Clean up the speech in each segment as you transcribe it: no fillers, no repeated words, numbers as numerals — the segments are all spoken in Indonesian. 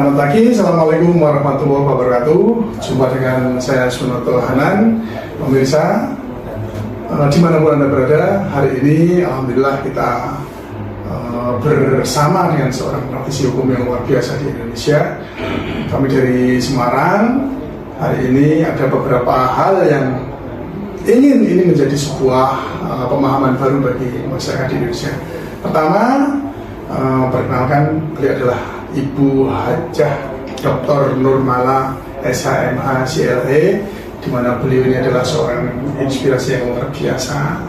Selamat pagi, Assalamualaikum warahmatullahi wabarakatuh. Jumpa dengan saya Sunoto Hanan. Pemirsa, dimanapun Anda berada, hari ini Alhamdulillah kita bersama dengan seorang praktisi hukum yang luar biasa di Indonesia. Kami dari Semarang. Hari ini ada beberapa hal yang ingin ini menjadi sebuah pemahaman baru bagi masyarakat di Indonesia. Pertama, perkenalkan, beliau adalah Ibu Hajah Dr. Nurmala SHMH CLE, di mana beliau ini adalah seorang inspirasi yang luar biasa.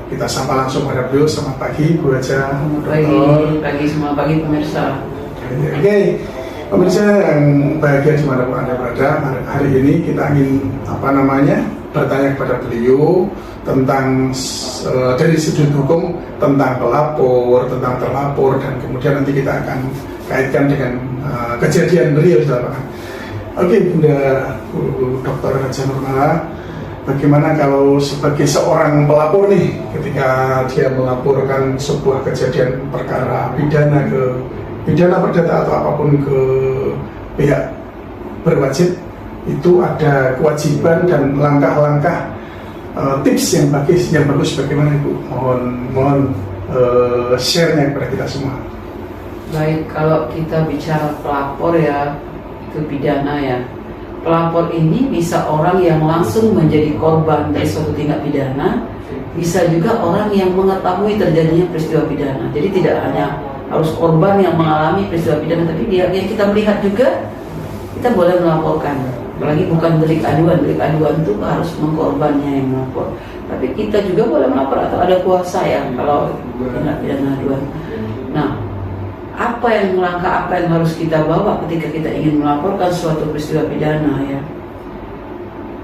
Kita sapa langsung pada beliau. Selamat pagi, Bu Hajah. Pagi semua, pagi pemirsa. Oke, pemirsa yang bahagia dimanapun Anda berada, hari ini kita ingin bertanya kepada beliau tentang dari sudut hukum tentang pelapor, tentang terlapor, dan kemudian nanti kita akan kaitkan dengan kejadian real di lapangan. Oke, Bunda Dr. Hajah Nurmala, bagaimana kalau sebagai seorang pelapor nih, ketika dia melaporkan sebuah kejadian perkara pidana perdata atau apapun ke pihak berwajib, itu ada kewajiban dan langkah-langkah tips yang bagus bagaimana Ibu? Mohon share-nya kepada kita semua. Baik, kalau kita bicara pelapor ya, itu pidana ya. Pelapor ini bisa orang yang langsung menjadi korban dari suatu tindak pidana, bisa juga orang yang mengetahui terjadinya peristiwa pidana. Jadi tidak hanya harus korban yang mengalami peristiwa pidana, tapi dia yang kita melihat juga kita boleh melaporkan. Apalagi bukan delik aduan itu harus mengkorbannya yang melapor. Tapi kita juga boleh melapor atau ada kuasa ya kalau tindak pidana aduan. Nah, apa yang harus kita bawa ketika kita ingin melaporkan suatu peristiwa pidana ya?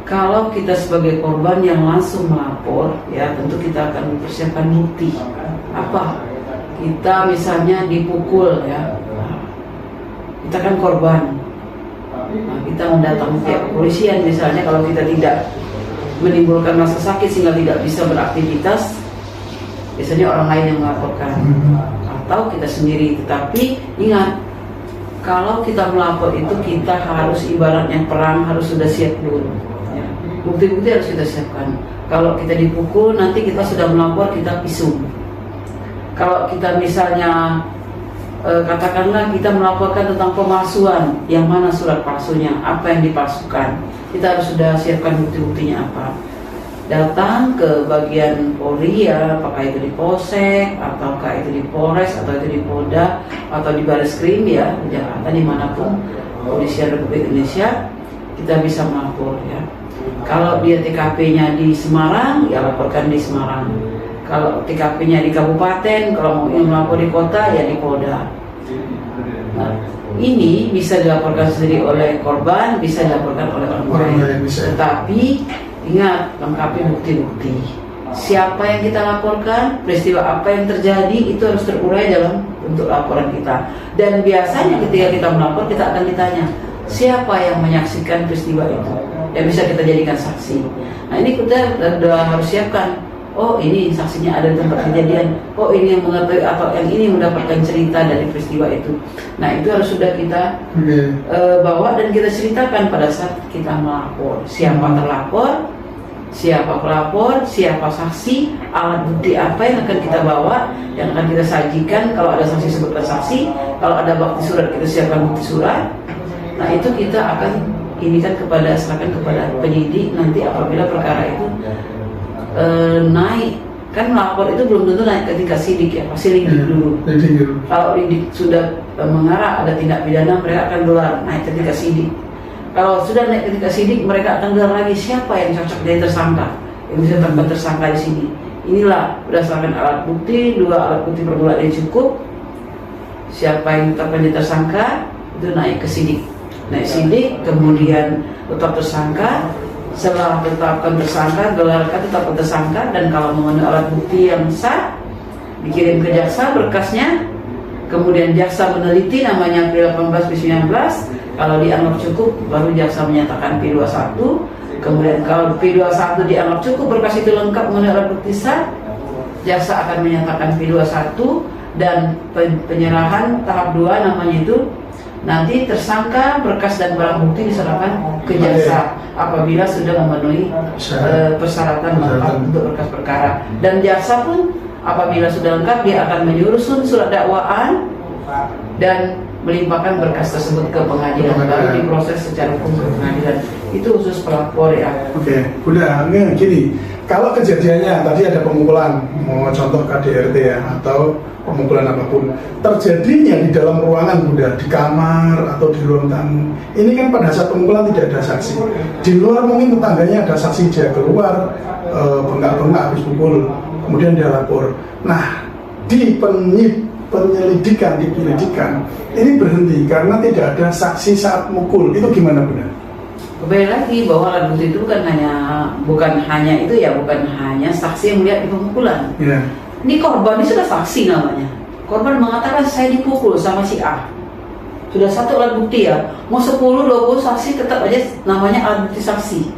Kalau kita sebagai korban yang langsung melapor ya, tentu kita akan mempersiapkan bukti. Apa? Kita misalnya dipukul ya, kita kan korban. Nah, kita mendatangi pihak kepolisian misalnya, kalau kita tidak menimbulkan rasa sakit sehingga tidak bisa beraktivitas, biasanya orang lain yang melaporkan atau kita sendiri. Tetapi ingat, kalau kita melapor itu kita harus ibaratnya perang, harus sudah siap dulu ya. Bukti-bukti harus kita siapkan. Kalau kita dipukul, nanti kita sudah melapor, kita visum. Kalau kita misalnya katakanlah kita melaporkan tentang pemalsuan, yang mana surat palsunya, apa yang dipalsukan, kita harus sudah siapkan bukti-buktinya apa. Datang ke bagian Polri ya, apakah itu di Polsek, ataukah itu di Polres, atau itu di Polda, atau di Bareskrim ya, di Jakarta, dimanapun Polisian Republik Indonesia, kita bisa melapor ya. Kalau dia TKP-nya di Semarang, ya laporkan di Semarang. Kalau TKP-nya di kabupaten, kalau mau ingin melapor di kota, ya di Polda. Nah, ini bisa dilaporkan sendiri oleh korban, bisa dilaporkan oleh orang lain. Tetapi ingat, lengkapi bukti-bukti. Siapa yang kita laporkan, peristiwa apa yang terjadi, itu harus terurai dalam bentuk laporan kita. Dan biasanya ketika kita melapor, kita akan ditanya, siapa yang menyaksikan peristiwa itu, yang bisa kita jadikan saksi. Nah, ini kita sudah harus siapkan. Oh, ini saksinya ada di tempat kejadian. Oh, ini yang mengetahui atau yang ini mendapatkan cerita dari peristiwa itu. Nah, itu harus sudah kita bawa dan kita ceritakan pada saat kita melapor. Siapa terlapor, siapa pelapor, siapa saksi, alat bukti apa yang akan kita bawa, yang akan kita sajikan. Kalau ada saksi, sebutkan saksi. Kalau ada bukti surat, kita siapkan bukti surat. Nah, itu kita akan serahkan kepada penyidik nanti apabila perkara itu naik. Kan melapor itu belum tentu naik ketika sidik ya, pasti lidik dulu. Kalau lidik sudah mengarah ada tindak pidana, mereka akan gelar naik ketika sidik. Kalau sudah naik ketika sidik, mereka akan gelar lagi siapa yang cocok jadi tersangka, yang bisa terdapat tersangka di sini. Inilah berdasarkan alat bukti, 2 alat bukti permulaan yang cukup. Siapa yang tetap jadi tersangka itu naik ke sidik. Naik sidik, kemudian tetap tersangka. Setelah tetapkan tersangka, gelarkan tetapkan tersangka, dan kalau memenuhi alat bukti yang sah, dikirim ke jaksa berkasnya. Kemudian jaksa meneliti, namanya P18 P19. Kalau dianggap cukup, baru jaksa menyatakan P21. Kemudian kalau P21 dianggap cukup, berkas itu lengkap memenuhi alat bukti sah, jaksa akan menyatakan P21 dan penyerahan tahap 2 namanya itu Nanti tersangka, berkas dan barang bukti diserahkan ke jaksa apabila sudah memenuhi persyaratan lengkap untuk berkas perkara. Dan jaksa pun apabila sudah lengkap dia akan menyusun surat dakwaan dan melimpahkan berkas tersebut ke pengadilan, baru diproses secara hukum ke pengadilan. Itu khusus pelapor ya. Oke, Bunda, gini, kalau kejadiannya tadi ada pemukulan, mau contoh KDRT ya, atau pemukulan apapun, terjadinya di dalam ruangan, Bunda, di kamar atau di ruang tamu, ini kan pada saat pemukulan tidak ada saksi. Di luar mungkin tetangganya ada saksi, dia keluar bengkak-bengkak habis pukul, kemudian dia lapor. Nah, di penyelidikan ini berhenti karena tidak ada saksi saat mukul. Itu gimana, Bunda? Kembali lagi bahwa alat bukti itu bukan hanya saksi yang melihat di pemukulan. Yeah. Ini korban ini sudah saksi namanya. Korban mengatakan saya dipukul sama si A. Sudah satu alat bukti ya. Mau 10-20 saksi tetap aja namanya alat bukti saksi.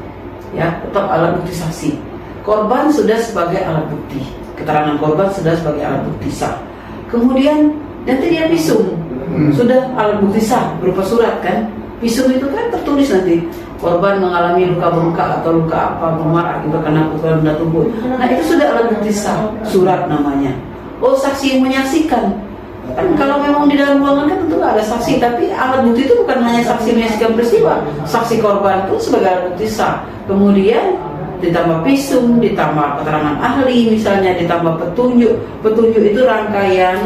Ya, tetap alat bukti saksi. Korban sudah sebagai alat bukti. Keterangan korban sudah sebagai alat bukti sah. Kemudian nanti dia visum. Sudah alat bukti sah berupa surat kan. Visum itu kan tertulis nanti korban mengalami luka bengkak atau luka apa memar akibat kena pukulan benda tubuh. Nah itu sudah alat bukti sah, surat namanya. Oh, saksi yang menyaksikan. Kan kalau memang di dalam ruangan kan tentu ada saksi, tapi alat bukti itu bukan hanya saksi menyaksikan peristiwa. Saksi korban pun sebagai alat bukti sah. Kemudian ditambah visum, ditambah keterangan ahli misalnya, ditambah petunjuk. Petunjuk itu rangkaian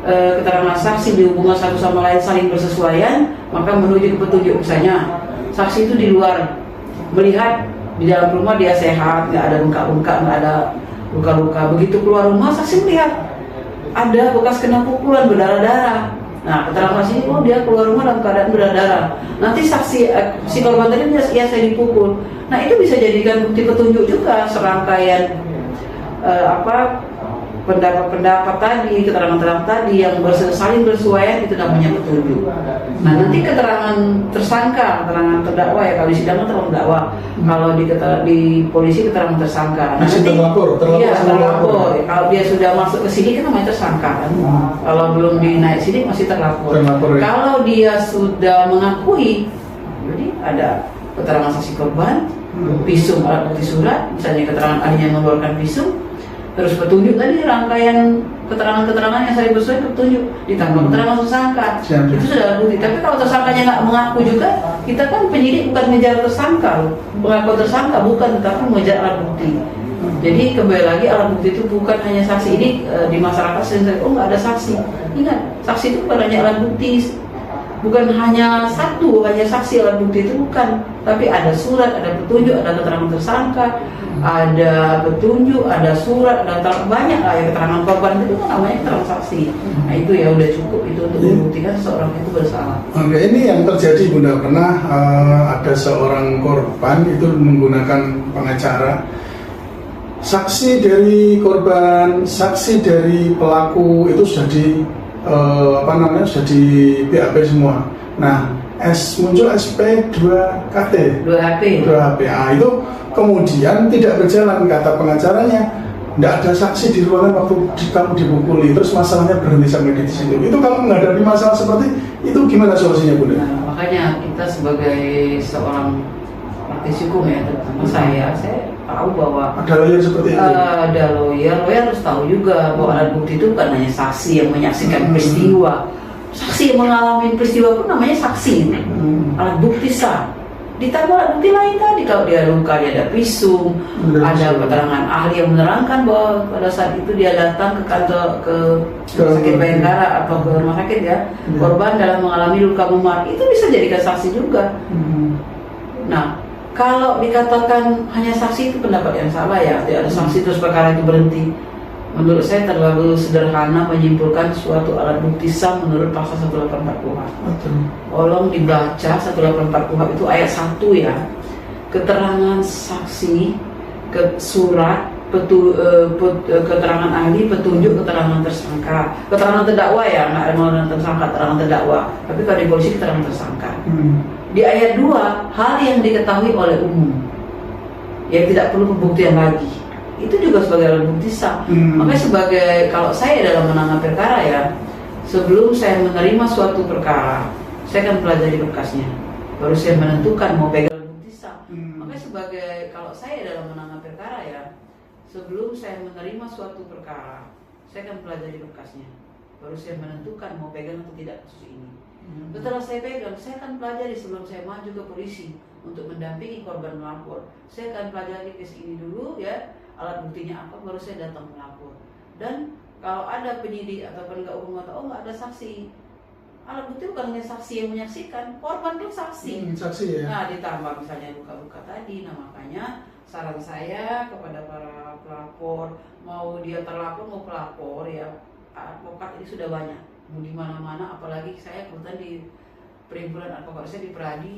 keterangan saksi dihubungkan satu sama lain saling bersesuaian, maka menuju ke petunjuk. Misalnya saksi itu di luar melihat di dalam rumah dia sehat, nggak ada bengkak-bengkak, nggak ada luka-luka. Begitu keluar rumah saksi melihat ada bekas kena pukulan berdarah-darah. Nah, keterangan saksi, oh dia keluar rumah dalam keadaan berdarah-darah. Nanti saksi si korban tadi bilang, ya saya dipukul. Nah itu bisa jadikan bukti petunjuk juga, serangkaian pendapat-pendapat tadi, keterangan-keterangan tadi yang saling bersesuaian, itu namanya petunjuk. Nah nanti keterangan tersangka, keterangan terdakwa ya, kalau di sidang keterangan terdakwa, kalau di polisi keterangan tersangka. Nah, nanti terlapor. Kalau dia sudah masuk ke sidik kan namanya tersangka kan. Kalau belum dinaik sidik masih terlapor ya. Kalau dia sudah mengakui, jadi ada keterangan saksi korban, visum alat bukti surat, misalnya keterangan ahlinya mengeluarkan visum, terus petunjuk tadi rangkaian keterangan-keterangan yang saya bersesuaian petunjuk, ditambah keterangan tersangka. Itu sudah alat bukti. Tapi kalau tersangkanya nggak mengaku juga, kita kan penyidik bukan mengejar tersangka, pengakuan tersangka bukan, tetapi mengejar alat bukti. Jadi kembali lagi alat bukti itu bukan hanya saksi. Ini di masyarakat sering oh nggak ada saksi. Ingat, saksi itu bukan hanya alat bukti. Bukan hanya satu, hanya saksi alat bukti itu bukan, tapi ada surat, ada petunjuk, ada keterangan tersangka, ada petunjuk, ada surat, ada banyak lah ya, keterangan korban itu kan namanya keterangan saksi. Nah itu ya udah cukup itu untuk membuktikan seseorang itu bersalah. Oke, ini yang terjadi, Bunda, pernah ada seorang korban itu menggunakan pengacara. Saksi dari korban, saksi dari pelaku itu sudah sudah di BAP semua. Nah, muncul SP 2KT, 2HP. Itu kemudian tidak berjalan, kata pengacaranya, tidak ada saksi di ruangan waktu kamu dipukuli, terus masalahnya berhenti sampai di situ. Itu kalau menghadapi masalah seperti itu gimana solusinya, Bunda? Nah, makanya kita sebagai seorang praktisi hukum ya, terutama saya tahu bahwa ada lawyer seperti itu. Ada lawyer harus tahu juga bahwa alat bukti itu bukan hanya saksi yang menyaksikan peristiwa. Saksi yang mengalami peristiwa pun namanya saksi. Alat bukti sah. Ditambah alat bukti lain tadi, kalau dia luka dia ada visum, ada keterangan ahli yang menerangkan bahwa pada saat itu dia datang ke kantor ke sakit Bayangkara atau ke rumah sakit ya, korban dalam mengalami luka memar, itu bisa jadikan saksi juga. Nah, kalau dikatakan hanya saksi itu pendapat yang salah ya, tidak ada saksi terus perkara itu berhenti. Menurut saya terlalu sederhana menyimpulkan suatu alat bukti sah menurut pasal 184 KUHP. Tolong dibaca 184 KUHP itu ayat 1 ya. Keterangan saksi, surat, keterangan ahli, petunjuk, keterangan tersangka, keterangan terdakwa ya, nggak ada keterangan tersangka, keterangan terdakwa. Tapi kalau di polisi keterangan tersangka. Di ayat 2, hal yang diketahui oleh umum yang tidak perlu pembuktian lagi, itu juga sebagai alat bukti sah. Makanya kalau saya dalam menangani perkara ya, sebelum saya menerima suatu perkara, saya akan pelajari berkasnya, baru saya menentukan mau pegang bukti sah. Makanya sebagai, kalau saya dalam menangani perkara ya, sebelum saya menerima suatu perkara, saya akan pelajari berkasnya, baru saya menentukan mau pegang atau tidak kasus ini. Setelah saya pegang, saya akan pelajari sebelum saya maju ke polisi untuk mendampingi korban melapor. Saya akan pelajari kes ini dulu ya, alat buktinya apa, baru saya datang melapor. Dan kalau ada penyidik atau penegak hukum atau nggak ada saksi, alat bukti bukan hanya saksi yang menyaksikan, korban pun saksi. Saksi ya. Nah, ditambah misalnya luka-luka tadi. Nah, makanya saran saya kepada para pelapor, mau dia terlapor mau pelapor ya, advokat ini sudah banyak, mau di mana-mana. Apalagi saya kebetulan di perhimpunan advokat saya di Peradi,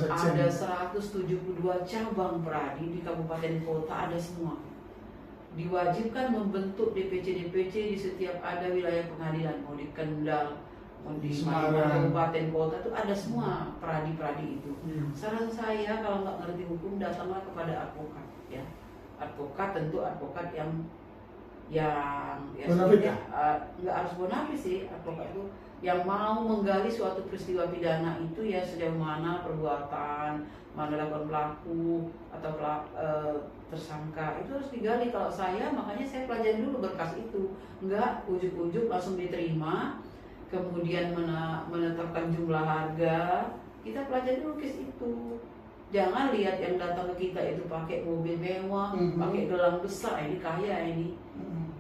ada 172 cabang Peradi di kabupaten kota, ada semua. Diwajibkan membentuk DPC di setiap ada wilayah pengadilan, mau di Kendal, mau di kabupaten kota itu ada semua peradi itu. Saran saya kalau nggak ngerti hukum, datanglah kepada advokat ya. Advokat tentu advokat yang bonafit ya? Nggak harus bonafit sih, advokat itu yang mau menggali suatu peristiwa pidana itu ya, sejauh mana perbuatan, mana dilakukan pelaku atau tersangka, itu harus digali. Kalau saya, makanya saya pelajari dulu berkas itu, nggak ujuk-ujuk langsung diterima, kemudian menetapkan jumlah harga. Kita pelajari dulu kes itu. Jangan lihat yang datang ke kita itu pakai mobil mewah, pakai gelang besar, ini kaya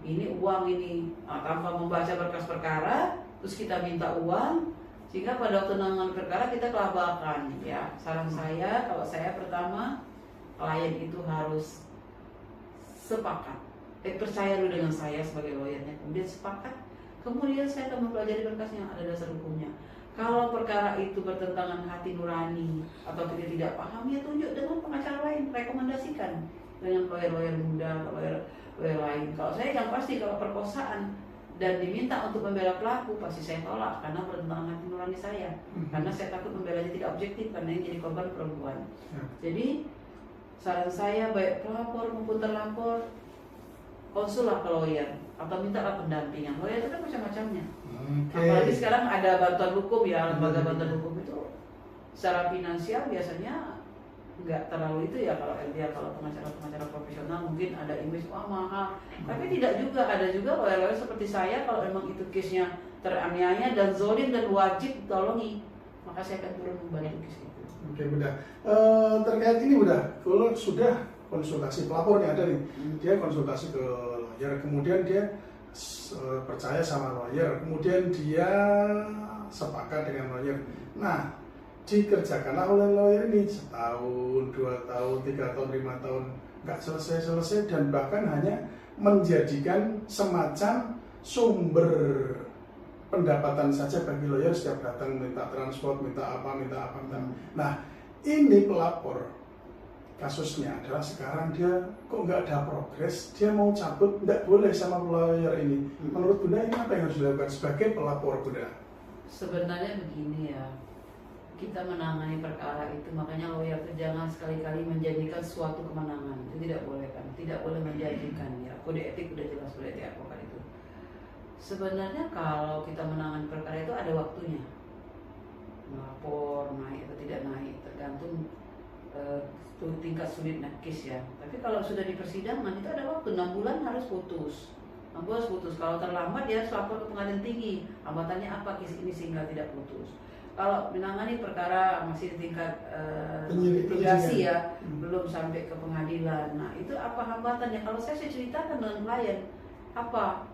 ini uang ini. Nah, tanpa membaca berkas perkara, terus kita minta uang, sehingga pada penanganan perkara kita kelabakan. Ya, saran saya, kalau saya pertama, klien itu harus sepakat, percaya dulu dengan saya sebagai lawyernya, kemudian sepakat. Kemudian saya akan mempelajari berkasnya, ada dasar hukumnya. Kalau perkara itu bertentangan hati nurani atau kita tidak paham, ya tunjuk dengan pengacara lain, rekomendasikan dengan lawyer-lawyer muda, lawyer lain. Kalau saya yang pasti, kalau perkosaan dan diminta untuk membela pelaku, pasti saya tolak karena bertentangan hati nurani saya. Karena saya takut membelanya tidak objektif, karena yang jadi korban perempuan. Jadi saran saya, baik pelapor maupun terlapor, konsullah ke lawyer atau mintalah pendampingan. Lawyer itu kan macam-macamnya. Apalagi sekarang ada bantuan hukum ya, lembaga bantuan hukum itu secara finansial biasanya nggak terlalu itu ya. Kalau LBH, kalau pengacara profesional mungkin ada image mahal, tapi tidak juga. Ada juga lawyer-lawyer seperti saya, kalau memang itu case-nya teraniaya dan zolim dan wajib ditolongi, maka saya akan turun membantu case itu. Oke, Bunda. Terkait ini Bunda, kalau sudah konsultasi, pelapornya ada nih, dia konsultasi ke lawyer, kemudian dia percaya sama lawyer, kemudian dia sepakat dengan lawyer. Nah, dikerjakanlah oleh lawyer ini setahun, 2 tahun, 3 tahun, 5 tahun, nggak selesai-selesai, dan bahkan hanya menjadikan semacam sumber pendapatan saja bagi lawyer. Setiap datang minta transport, minta apa. Nah, ini pelapor kasusnya adalah sekarang dia kok nggak ada progres, dia mau cabut, nggak boleh sama lawyer ini. Menurut Bunda, ini apa yang harus dilakukan sebagai pelapor, Bunda? Sebenarnya begini ya, kita menangani perkara itu, makanya lawyer itu jangan sekali-kali menjanjikan suatu kemenangan. Itu tidak boleh kan, tidak boleh menjanjikan ya. Kode etik udah jelas, kode etik advokat itu. Sebenarnya kalau kita menangani perkara itu ada waktunya, melapor naik atau tidak naik, tergantung tingkat sulitnya case ya. Tapi kalau sudah di persidangan itu ada waktu, 6 bulan harus putus. Kalau terlambat dia harus lapor ke pengadilan tinggi. Hambatannya apa case ini sehingga tidak putus. Kalau menangani perkara masih di tingkat litigasi ya, belum sampai ke pengadilan. Nah, itu apa hambatannya? Kalau saya ceritakan dengan klien, apa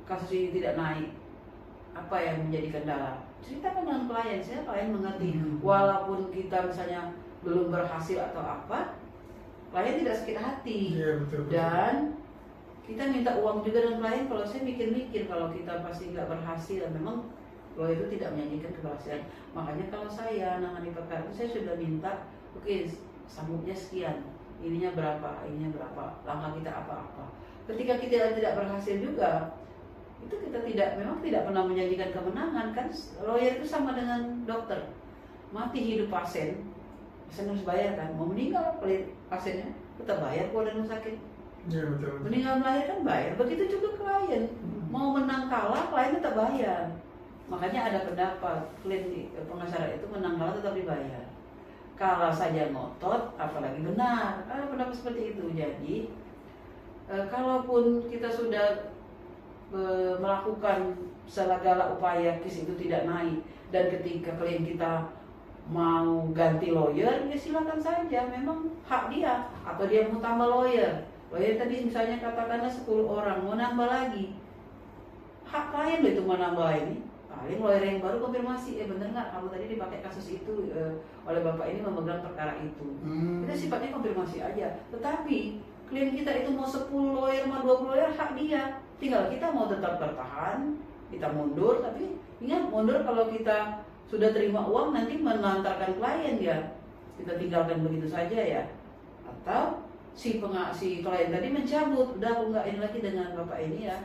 kasus ini tidak naik, apa yang menjadi kendala, ceritakan dengan klien, saya klien mengerti. Walaupun kita misalnya belum berhasil atau apa, klien tidak sakit hati. Betul. Dan kita minta uang juga dengan klien. Kalau saya mikir-mikir, kalau kita pasti nggak berhasil, memang lawyer itu tidak menjanjikan keberhasilan. Makanya kalau saya nangani perkara itu, saya sudah minta, oke, sanggupnya sekian, ininya berapa, langkah kita apa-apa. Ketika kita tidak berhasil juga, itu kita memang tidak pernah menjanjikan kemenangan kan. Lawyer itu sama dengan dokter, mati hidup pasien harus bayar kan. Mau meninggal pasiennya tetap bayar kalau ada rumah sakit. Ya, betul. Meninggal melahirkan bayar. Begitu juga klien, mau menang kalah klien tetap bayar. Makanya ada pendapat klien pengacara itu menang kalah tetap dibayar. Kalah saja ngotot, apalagi benar. Ada pendapat seperti itu. Jadi kalaupun kita sudah melakukan segala upaya kes itu tidak naik, dan ketika klien kita mau ganti lawyer, ya silakan saja, memang hak dia. Atau dia mau tambah lawyer tadi misalnya katakanlah 10 orang, mau nambah lagi, hak klien loh itu mau nambah ini. Paling lawyer yang baru konfirmasi, bener nggak kamu tadi dipakai kasus itu oleh bapak ini memegang perkara itu. Itu sifatnya konfirmasi aja. Tetapi klien kita itu mau 10 lawyer, mau 20 lawyer, hak dia. Tinggal kita mau tetap bertahan, kita mundur. Tapi ingat, mundur kalau kita sudah terima uang nanti menantarkan klien ya, kita tinggalkan begitu saja ya. Atau si klien tadi mencabut, udah aku nggak ini lagi dengan bapak ini ya,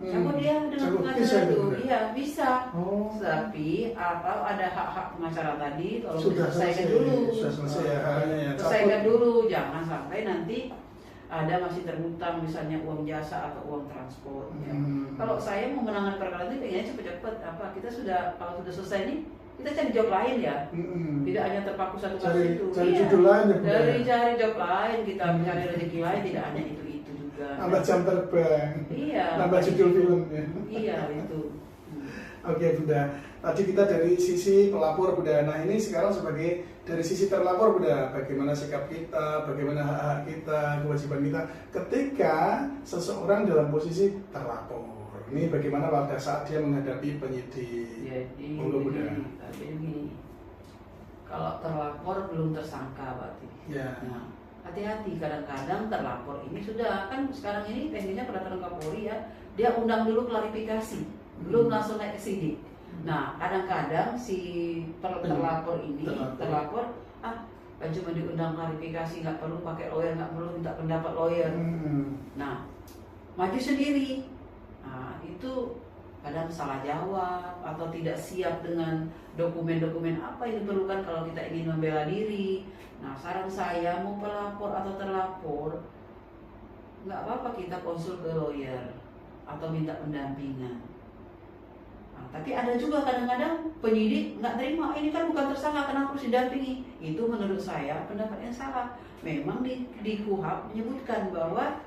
cabut dia dengan pengacara itu, iya bisa. Tapi atau ada hak-hak pengacara tadi, tolong selesaikan dulu. Sudah selesai ya, selesaikan dulu, jangan sampai nanti ada masih terhutang misalnya uang jasa atau uang transport. Ya. Kalau saya mau menangani perkara itu pengennya cepet-cepet. Kita sudah, kalau sudah selesai nih, kita cari job lain ya. Tidak hanya terpaku satu kasus itu. Cari judul lain ya. Cari job lain, kita mencari rezeki lain, tidak hanya itu juga. Nambah jam terbang. Iya. Nambah judul film ya. Iya itu. Oke Bunda, tadi kita dari sisi pelapor Bunda. Nah ini sekarang sebagai dari sisi terlapor Bunda, bagaimana sikap kita, bagaimana hak-hak kita, kewajiban kita ketika seseorang dalam posisi terlapor. Ini bagaimana pada saat dia menghadapi penyidik. Jadi Bunda. Begini, kalau terlapor belum tersangka berarti. Ya. Nah, hati-hati, kadang-kadang terlapor ini sudah, kan sekarang ini teknisnya peraturan Kapolri ya, dia undang dulu klarifikasi, belum langsung naik ke sidik. Nah, kadang-kadang si terlapor ini, terlapor, kan cuma diundang klarifikasi, nggak perlu pakai lawyer, nggak perlu minta pendapat lawyer. Nah, maju sendiri. Nah, itu kadang salah jawab atau tidak siap dengan dokumen-dokumen apa yang diperlukan kalau kita ingin membela diri. Nah, saran saya mau pelapor atau terlapor, nggak apa-apa kita konsul ke lawyer atau minta pendampingan. Nah, tapi ada juga kadang-kadang penyidik nggak terima, ini kan bukan tersangka, kenapa harus didampingi? Itu menurut saya pendapat yang salah. Memang di KUHP menyebutkan bahwa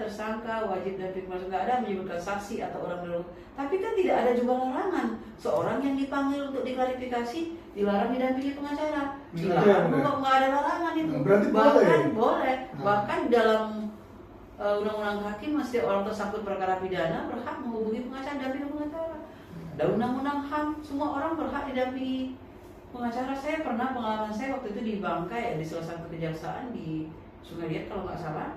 tersangka wajib dampingi, maksud nggak ada menyebutkan saksi atau orang dulu. Tapi kan tidak ada juga larangan seorang yang dipanggil untuk diklarifikasi dilarang didampingi pengacara. Dilarang, nggak ada larangan itu. Bahkan boleh. Bahkan dalam undang-undang hakim, masih orang tersangkut perkara pidana berhak menghubungi pengacara, dampingi pengacara. Dan undang-undang HAM, semua orang berhak didampingi pengacara. Saya pernah, pengalaman saya waktu itu di Bangkai, di salah satu kejaksaan di Sungai Liat kalau nggak salah.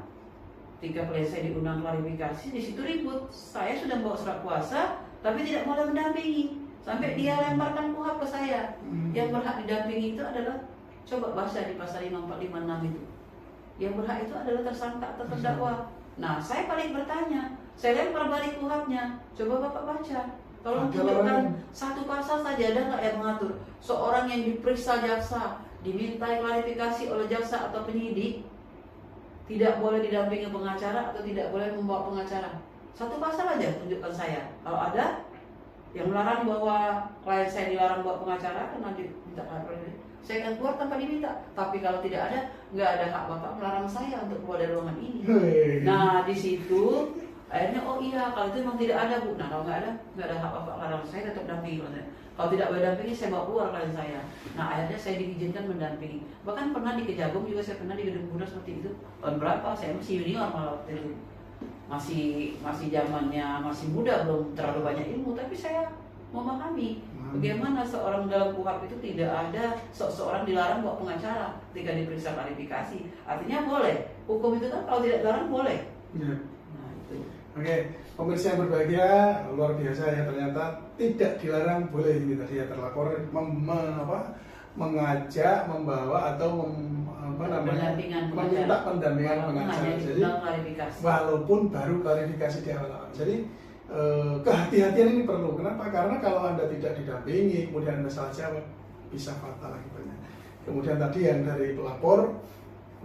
Ketika klien saya diundang klarifikasi, di situ ribut. Saya sudah bawa surat kuasa, tapi tidak boleh mendampingi. Sampai dia lemparkan KUHP ke saya. Yang berhak didampingi itu adalah, coba baca di pasal 5456 itu. Yang berhak itu adalah tersangka atau terdakwa. Nah, saya paling bertanya, saya lempar balik KUHP-nya. Coba Bapak baca. Tolong tunjukkan satu pasal saja, ada nggak yang mengatur seorang yang diperiksa jaksa, dimintai klarifikasi oleh jaksa atau penyidik, tidak boleh didampingi pengacara atau tidak boleh membawa pengacara. Satu pasal aja tunjukkan saya. Kalau ada yang melarang bahwa klien saya dilarang bawa pengacara karena diminta klarifikasi, saya akan keluar tanpa diminta. Tapi kalau tidak ada, nggak ada hak Bapak melarang saya untuk keluar dari ruangan ini. Nah, di situ akhirnya, oh iya, kalau itu memang tidak ada Bu. Nah, kalau nggak ada hak Bapak melarang saya tetap dampingi. Kalau tidak boleh dampingi, saya bawa keluar klien saya. Nah, akhirnya saya diizinkan mendampingi. Bahkan pernah di Kejagung juga, saya pernah di Gedung Bunda seperti itu. Tahun berapa? Saya masih junior malah waktu itu. Masih zamannya masih muda, belum terlalu banyak ilmu, tapi saya memahami bagaimana seorang dalam KUHP itu tidak ada seorang dilarang bawa pengacara ketika diperiksa klarifikasi. Artinya boleh. Hukum itu kan kalau tidak dilarang boleh. Ya. Nah, itu. Oke, pemirsa yang berbahagia, luar biasa ya, ternyata tidak dilarang, boleh ini tadi ya terlapor mengajak, membawa atau meminta pendampingan pengacara. Jadi walaupun baru klarifikasi di awal. Jadi kehati-hatian ini perlu. Kenapa? Karena kalau Anda tidak didampingi, kemudian Anda salah jawab, bisa fatal akibatnya. Kemudian tadi yang dari pelapor,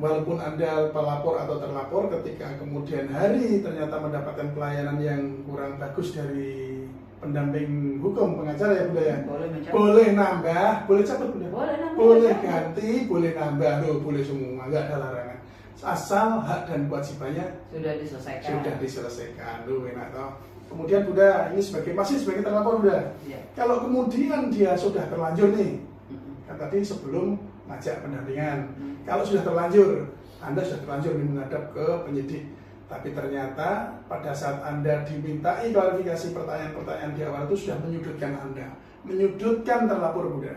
walaupun Anda pelapor atau terlapor, ketika kemudian hari ternyata mendapatkan pelayanan yang kurang bagus dari pendamping hukum, pengacara ya Bunda ya. Boleh mencabut. Boleh nambah, boleh cabut Bunda. Boleh nambah, Boleh cabut. ganti, boleh nambah, loh, boleh semua, nggak ada larangan. Asal hak dan kewajibannya Sudah diselesaikan. sudah diselesaikan, loh enak toh. Kemudian Bunda ini masih sebagai terlapor Bunda. Ya. Kalau kemudian dia sudah terlanjur nih, Mm-mm. kan tadi sebelum ngajak pendampingan, Mm. kalau sudah terlanjur, Anda sudah terlanjur nih menghadap ke penyidik, tapi ternyata pada saat Anda dimintai klarifikasi pertanyaan-pertanyaan di awal itu sudah menyudutkan Anda, menyudutkan terlapor Bunda.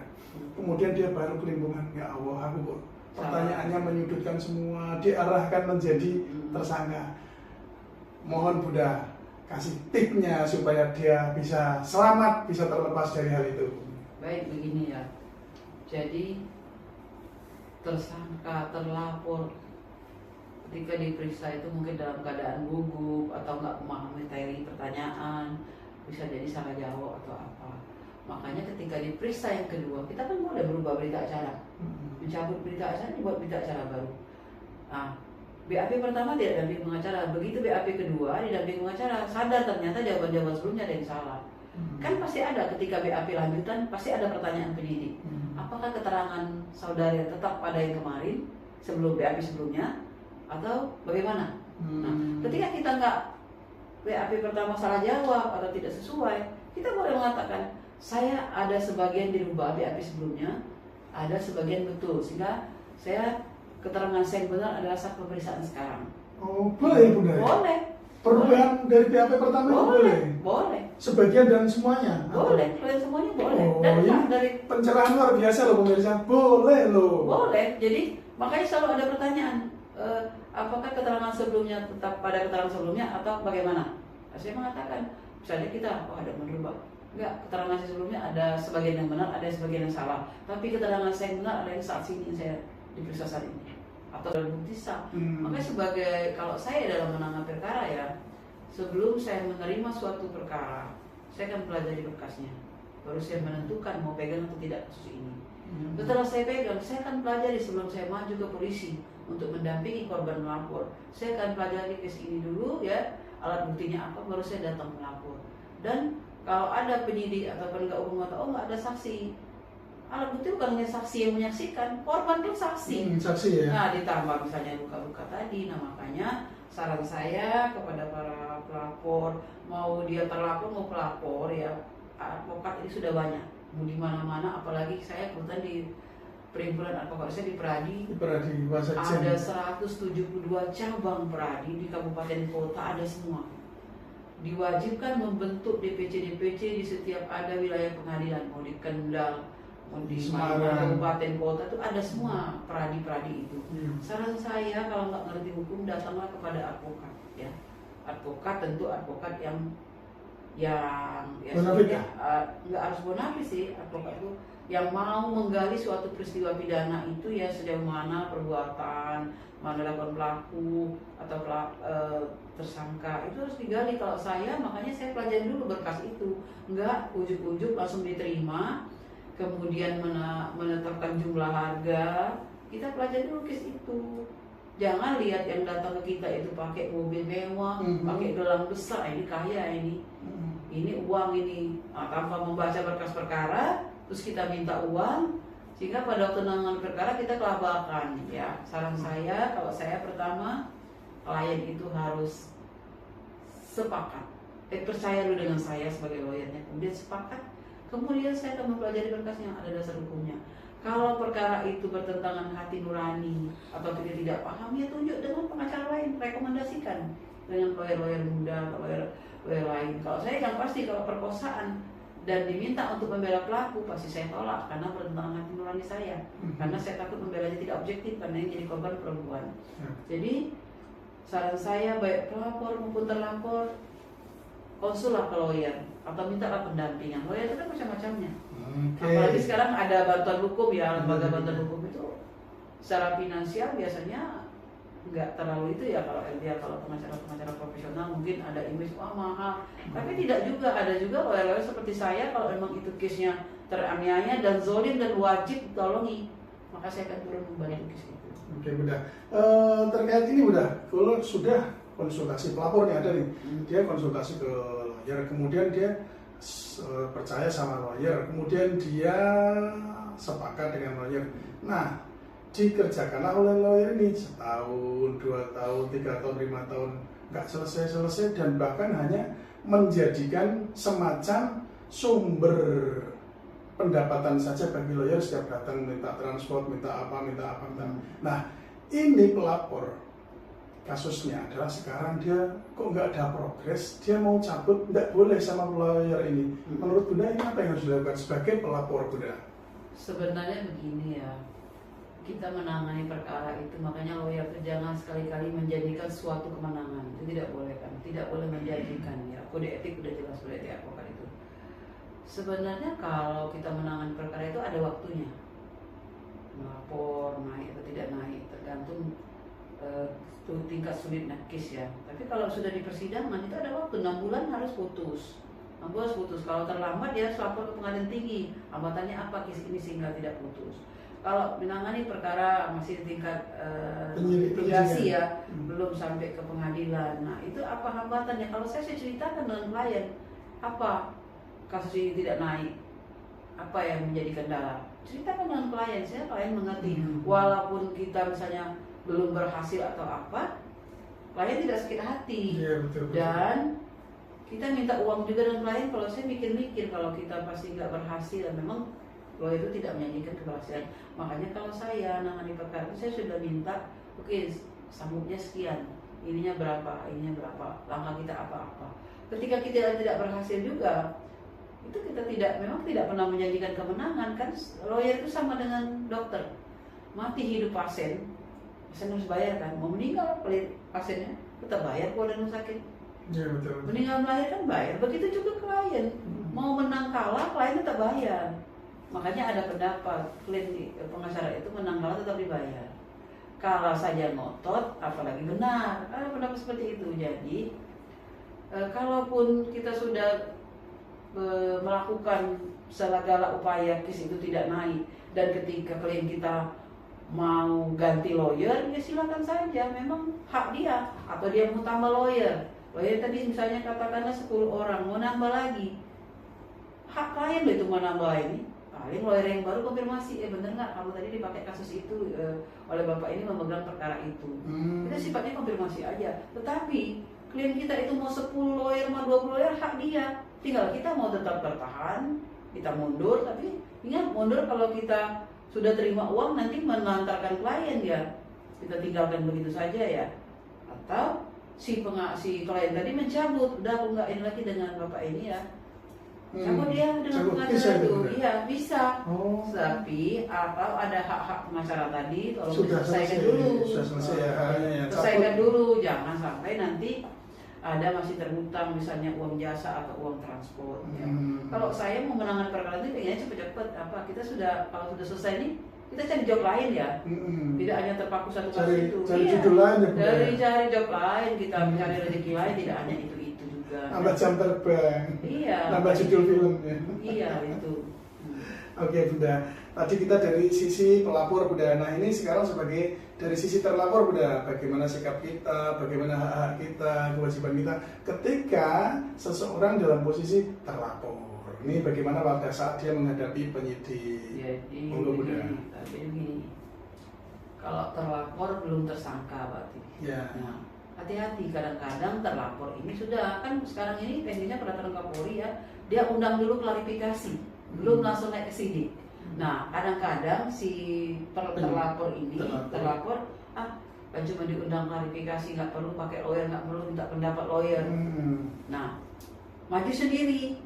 Kemudian dia baru kelimpungan, ya Allah aku kok pertanyaannya menyudutkan semua, diarahkan menjadi tersangka. Mohon Bunda kasih tipnya supaya dia bisa selamat, bisa terlepas dari hal itu. Baik, begini ya. Jadi tersangka, terlapor ketika diperiksa itu mungkin dalam keadaan gugup atau nggak memahami materi pertanyaan, bisa jadi salah jawab atau apa. Makanya ketika diperiksa yang kedua, kita kan boleh berubah berita acara, mencabut berita acara, dibuat berita acara baru. Nah, BAP pertama tidak damping pengacara, begitu BAP kedua didamping pengacara, sadar ternyata jawaban-jawaban sebelumnya ada yang salah. Kan pasti ada ketika BAP lanjutan, pasti ada pertanyaan penyidik. Apakah keterangan saudara tetap pada yang kemarin sebelum BAP sebelumnya atau bagaimana? Nah, ketika kita nggak BAP pertama salah jawab atau tidak sesuai, kita boleh mengatakan saya ada sebagian dirubah BAP sebelumnya, ada sebagian betul, sehingga saya keterangan saya yang benar adalah saat pemeriksaan sekarang. Oh, boleh ya Bunda? Boleh. Perubahan dari BAP pertama itu boleh? Boleh. Sebagian dan semuanya? Boleh, kalian semuanya boleh. Oh, Dan ini dari pencerahan luar biasa loh pemirsa. Boleh loh. boleh. Jadi makanya selalu ada pertanyaan, apakah keterangan sebelumnya tetap pada keterangan sebelumnya atau bagaimana? Saya mengatakan, misalnya kita ada merubah. Enggak, keterangan saya sebelumnya ada sebagian yang benar, ada sebagian yang salah. Tapi keterangan saya yang benar ada yang saat sini saya diperiksa saat ini atau dalam bukti sah. Makanya sebagai kalau saya dalam menangani perkara ya, sebelum saya menerima suatu perkara, saya akan pelajari berkasnya. Baru saya menentukan mau pegang atau tidak kasus ini. Setelah saya pegang, saya akan pelajari sebelum saya maju ke polisi untuk mendampingi korban melapor. Saya akan pelajari kes ini dulu ya, alat buktinya apa, baru saya datang melapor. Dan kalau ada penyidik atau penegak hukum atau nggak ada saksi, alat bukti bukan hanya saksi yang menyaksikan, korban pun saksi. Saksi ya. Nah, ditambah misalnya luka-luka tadi, nah makanya saran saya kepada para pelapor, mau dia terlapor mau pelapor ya, advokat ini sudah banyak, mau di mana-mana, apalagi saya kebetulan di perhimpunan advokat saya di Peradi. Di Peradi, Wasekjen. Ada 172 cabang Peradi di kabupaten kota, ada semua. Diwajibkan membentuk DPC-DPC di setiap ada wilayah pengadilan, mau di Kendal, mau di Semarang, kabupaten kota itu ada semua peradi-peradi itu. Iya. Saran saya kalau nggak ngerti hukum datanglah kepada advokat ya. Advokat tentu advokat yang ya bonafit ya? nggak harus bonafit sih, advokat itu yang mau menggali suatu peristiwa pidana itu ya sejauh mana perbuatan, mana dilakukan pelaku atau tersangka itu harus digali. Kalau saya makanya saya pelajari dulu berkas itu, nggak ujuk-ujuk langsung diterima kemudian menetapkan jumlah harga. Kita pelajari dulu kes itu. Jangan lihat yang datang ke kita itu pakai mobil mewah, pakai gelang besar, ini kaya ini uang ini, tanpa membaca berkas perkara, terus kita minta uang, sehingga pada waktu menangani perkara kita kelabakan. Ya, saran saya kalau saya pertama klien itu harus sepakat, percaya dulu dengan saya sebagai lawyernya, kemudian sepakat. Kemudian saya akan mempelajari berkas yang ada dasar hukumnya. Kalau perkara itu bertentangan hati nurani atau kita tidak paham, ya tunjuk dengan pengacara lain, rekomendasikan dengan lawyer-lawyer muda, lawyer lain. Kalau saya yang pasti kalau perkosaan dan diminta untuk membela pelaku, pasti saya tolak karena bertentangan hati nurani saya. Karena saya takut membelanya tidak objektif karena yang jadi korban perempuan. Jadi saran saya baik pelapor maupun terlapor, konsullah ke lawyer atau mintalah pendampingan. Lawyer itu kan macam-macamnya. Apalagi sekarang ada bantuan hukum ya, lembaga bantuan hukum itu secara finansial biasanya nggak terlalu itu ya. Kalau LBH, kalau pengacara profesional mungkin ada image mahal, tapi tidak juga. Ada juga lawyer-lawyer seperti saya, kalau memang itu case-nya teraniaya dan zolim dan wajib ditolongi, maka saya akan turun membantu case itu. Oke Bunda, terkait ini Bunda, kalau sudah konsultasi pelapornya ada nih, dia konsultasi ke lawyer, kemudian dia percaya sama lawyer, kemudian dia sepakat dengan lawyer. Nah, dikerjakanlah oleh lawyer ini setahun, 2 tahun, 3 tahun, 5 tahun, nggak selesai-selesai, dan bahkan hanya menjadikan semacam sumber pendapatan saja bagi lawyer setiap datang minta transport, minta apa. Nah, ini pelapor kasusnya adalah sekarang dia kok nggak ada progres, dia mau cabut, nggak boleh sama lawyer ini. Menurut Bunda ini apa yang harus dilakukan sebagai pelapor, Bunda? Sebenarnya begini ya, kita menangani perkara itu, makanya lawyer itu jangan sekali-kali menjadikan suatu kemenangan. Itu tidak boleh kan, tidak boleh menjadikan ya. Kode etik udah jelas, kode etik advokat itu. Sebenarnya kalau kita menangani perkara itu ada waktunya, melapor naik atau tidak naik tergantung tingkat sulitnya case ya. Tapi kalau sudah di persidangan itu ada waktu 6 bulan harus putus. 6 bulan harus putus. Kalau terlambat dia harus lapor ke pengadilan tinggi. Hambatannya apa case ini sehingga tidak putus. Kalau menangani perkara masih di tingkat litigasi ya, belum sampai ke pengadilan. Nah, itu apa hambatannya? Kalau saya ceritakan dengan klien, apa kasus ini tidak naik, apa yang menjadi kendala? Ceritakan dengan klien, saya klien mengerti. Walaupun kita misalnya belum berhasil atau apa, klien tidak sakit hati. Ya, betul. Dan kita minta uang juga dengan klien. Kalau saya mikir-mikir kalau kita pasti nggak berhasil, memang lawyer itu tidak menyanyikan keberhasilan. Makanya kalau saya nangani perkara itu, saya sudah minta, oke, sanggupnya sekian, ininya berapa, langkah kita apa-apa. Ketika kita tidak berhasil juga, itu kita memang tidak pernah menjanjikan kemenangan kan. Lawyer itu sama dengan dokter, mati hidup pasien harus bayar kan. Mau meninggal pasiennya tetap bayar kalau ada rumah sakit. Ya, betul. Meninggal melahirkan bayar. Begitu juga klien, mau menang kalah klien tetap bayar. Makanya ada pendapat pengacara itu menang kalah tetap dibayar. Kalau saja ngotot, apalagi benar. Ada pendapat seperti itu. Jadi, kalaupun kita sudah melakukan segala upaya kes itu tidak naik, dan ketika klien kita mau ganti lawyer, ya silakan saja. Memang hak dia. Atau dia mau tambah lawyer. Lawyer tadi misalnya katakanlah 10 orang, mau nambah lagi. Hak klien loh itu mau nambah ini. Paling lawyer yang baru konfirmasi, bener nggak kamu tadi dipakai kasus itu oleh bapak ini memegang perkara itu. Kita sifatnya konfirmasi aja. Tetapi klien kita itu mau 10 lawyer, mau 20 lawyer, hak dia. Tinggal kita mau tetap bertahan, kita mundur. Tapi ingat, mundur kalau kita sudah terima uang nanti menantarkan klien ya. Kita tinggalkan begitu saja ya. Atau si klien tadi mencabut, udah aku nggak ini lagi dengan bapak ini ya. Cabut dia dengan pengacara itu, iya bisa. Tapi atau ada hak-hak pengacara tadi, tolong diselesaikan dulu. Selesaikan dulu, jangan sampai nanti ada masih terhutang misalnya uang jasa atau uang transport. Ya. Kalau saya mau menangani perkara itu kayaknya cepet-cepet. Kalau sudah selesai nih, kita cari job lain ya. Tidak hanya terpaku satu kasus itu. Cari judul lain ya. Cari job lain, kita mencari rezeki lain, tidak hanya itu. Nambah jam terbang, iya, nambah judul film ya. Iya itu. Oke Bunda, tadi kita dari sisi pelapor Bunda. Nah ini sekarang sebagai dari sisi terlapor Bunda, bagaimana sikap kita, bagaimana hak-hak kita, kewajiban kita ketika seseorang dalam posisi terlapor. Ini bagaimana pada saat dia menghadapi penyidik. Jadi Bunda. Begini, kalau terlapor belum tersangka berarti. Ya. Nah, hati-hati, kadang-kadang terlapor ini sudah kan sekarang ini teknisnya peraturan Kapolri ya, dia undang dulu klarifikasi, belum langsung naik ke sidik. Nah, kadang-kadang si terlapor ini terlapor kan cuma diundang klarifikasi, nggak perlu pakai lawyer, nggak perlu minta pendapat lawyer. Nah, maju sendiri.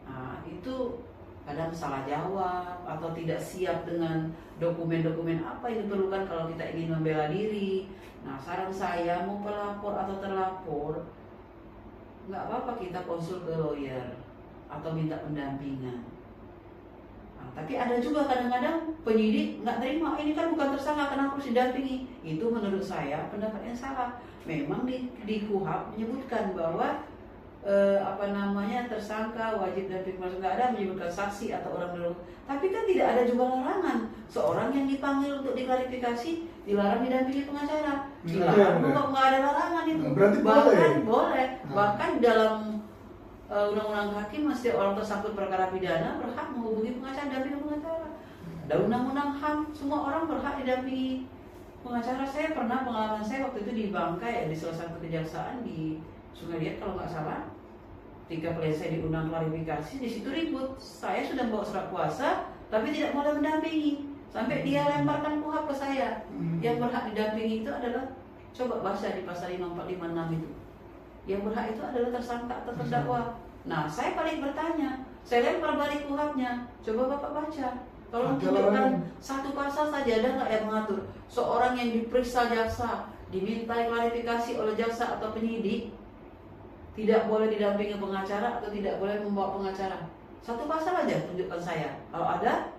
Nah, itu kadang salah jawab atau tidak siap dengan dokumen-dokumen apa yang diperlukan kalau kita ingin membela diri. Nah, saran saya mau pelapor atau terlapor, nggak apa-apa kita konsul ke lawyer atau minta pendampingan. Nah, tapi ada juga kadang-kadang penyidik nggak terima, ini kan bukan tersangka, kenapa harus didampingi? Itu menurut saya pendapat yang salah. Memang di KUHP menyebutkan bahwa tersangka wajib dampingi, maksud nggak ada menyebutkan saksi atau orang dulu. Tapi kan tidak ada juga larangan seorang yang dipanggil untuk diklarifikasi dilarang didampingi pengacara. Dilarang, nggak ada larangan itu. Berarti bahkan boleh. Bahkan dalam undang-undang hakim, setiap orang tersangkut perkara pidana berhak menghubungi pengacara, dampingi pengacara. Ada undang-undang HAM, semua orang berhak didampingi pengacara. Saya pernah pengalaman saya waktu itu di Bangkai, di salah satu kejaksaan di Sungai Liat kalau nggak salah. Ketika klien saya diundang klarifikasi, di situ ribut. Saya sudah bawa surat kuasa, tapi tidak boleh mendampingi. Sampai dia lemparkan KUHP ke saya. Yang berhak didampingi itu adalah, coba baca di pasal 5456 itu. Yang berhak itu adalah tersangka atau terdakwa. Nah, saya paling bertanya, saya lempar balik KUHP-nya. Coba Bapak baca. Tolong tunjukkan satu pasal saja, ada nggak yang mengatur seorang yang diperiksa jaksa, dimintai klarifikasi oleh jaksa atau penyidik, tidak boleh didampingi pengacara atau tidak boleh membawa pengacara. Satu pasal aja tunjukkan saya. Kalau ada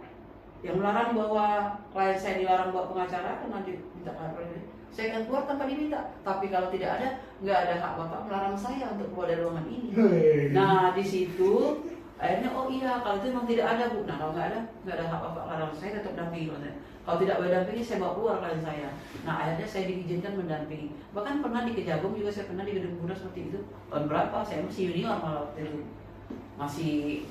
yang melarang bahwa klien saya dilarang bawa pengacara, karena diminta saya akan keluar tanpa diminta. Tapi kalau tidak ada, nggak ada hak Bapak melarang saya untuk keluar dari ruangan ini. Nah, di situ akhirnya, oh iya, kalau itu memang tidak ada, Bu. Nah, kalau nggak ada hak Bapak larang saya tetap dampingi. Kalau tidak boleh dampingi, saya bawa keluar klien saya. Nah, akhirnya saya diizinkan mendampingi. Bahkan pernah di Kejagung juga, saya pernah di Gedung Bunda seperti itu. Tahun berapa? Saya masih junior malah waktu itu.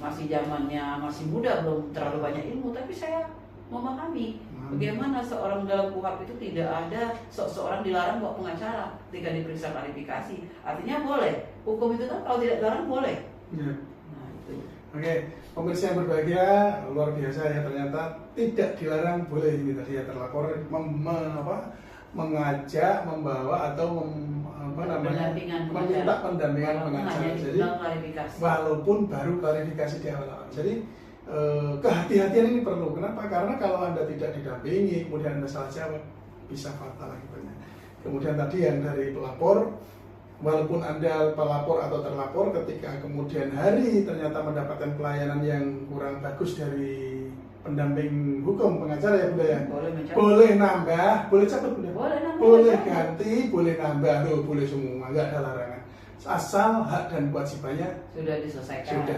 Masih zamannya masih muda, belum terlalu banyak ilmu, tapi saya memahami bagaimana seorang dalam KUHP itu tidak ada seorang dilarang bawa pengacara ketika diperiksa klarifikasi. Artinya boleh. Hukum itu kan kalau tidak dilarang boleh. Ya. Nah, itu. Oke, pemirsa yang berbahagia, luar biasa ya, ternyata tidak dilarang, boleh ini tadi ya terlapor mengajak, membawa atau meminta pendampingan pengacara. Jadi walaupun baru klarifikasi di awal-awal. Jadi kehati-hatian ini perlu. Kenapa? Karena kalau Anda tidak didampingi, kemudian Anda salah jawab, bisa fatal akibatnya. Kemudian tadi yang dari pelapor, walaupun Anda pelapor atau terlapor, ketika kemudian hari ternyata mendapatkan pelayanan yang kurang bagus dari pendamping hukum pengacara ya Bunda ya, boleh nambah, boleh cabut Bunda, boleh ganti, boleh nambah, loh, boleh semua, nggak ada larangan, asal hak dan kewajibannya sudah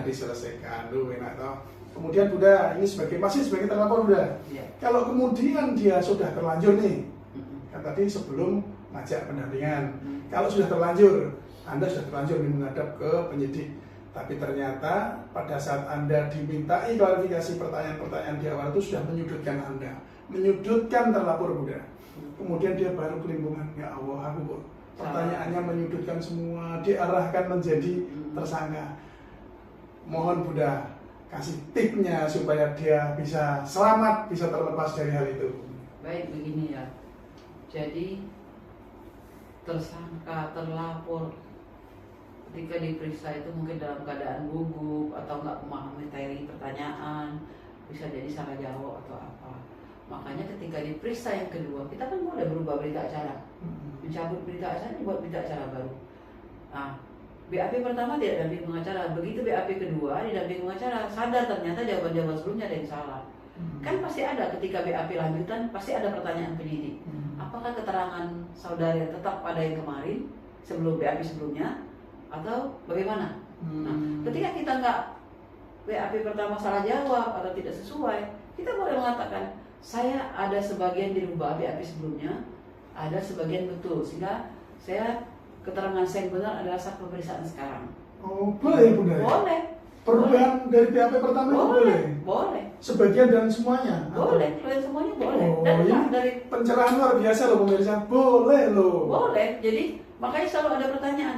diselesaikan, loh enak toh. Kemudian Bunda, ini masih sebagai terlapor Bunda, ya. Kalau kemudian dia sudah terlanjur nih, kan tadi sebelum ngajak pendampingan, kalau sudah terlanjur, Anda sudah terlanjur menghadap ke penyidik, tapi ternyata pada saat Anda dimintai klarifikasi pertanyaan-pertanyaan di awal itu sudah menyudutkan Anda, menyudutkan terlapor Bunda. Kemudian dia baru kelimpungan, ya Allah, aku kok pertanyaannya menyudutkan semua, diarahkan menjadi tersangka. Mohon Bunda kasih tipnya supaya dia bisa selamat, bisa terlepas dari hal itu. Baik, begini ya. Jadi tersangka, terlapor ketika diperiksa itu mungkin dalam keadaan gugup atau nggak memahami materi pertanyaan, bisa jadi salah jawab atau apa. Makanya ketika diperiksa yang kedua, kita kan boleh berubah berita acara, mencabut berita acara, dibuat berita acara baru. Nah, BAP pertama tidak damping pengacara, begitu BAP kedua didamping pengacara, sadar ternyata jawaban-jawaban sebelumnya ada yang salah. Kan pasti ada ketika BAP lanjutan, pasti ada pertanyaan penyidik. Apakah keterangan saudara tetap pada yang kemarin sebelum BAP sebelumnya atau bagaimana? Nah, ketika kita nggak BAP pertama salah jawab atau tidak sesuai, kita boleh mengatakan saya ada sebagian dirubah BAP sebelumnya, ada sebagian betul, sehingga saya keterangan saya yang benar adalah saat pemeriksaan sekarang. Oh, boleh Bunda? Boleh. Perubahan dari BAP pertama boleh? Boleh. Sebagian dan semuanya? Boleh, semuanya boleh. Oh, dan ini dari pencerahan luar biasa loh pemirsa, boleh loh. Boleh, jadi makanya selalu ada pertanyaan,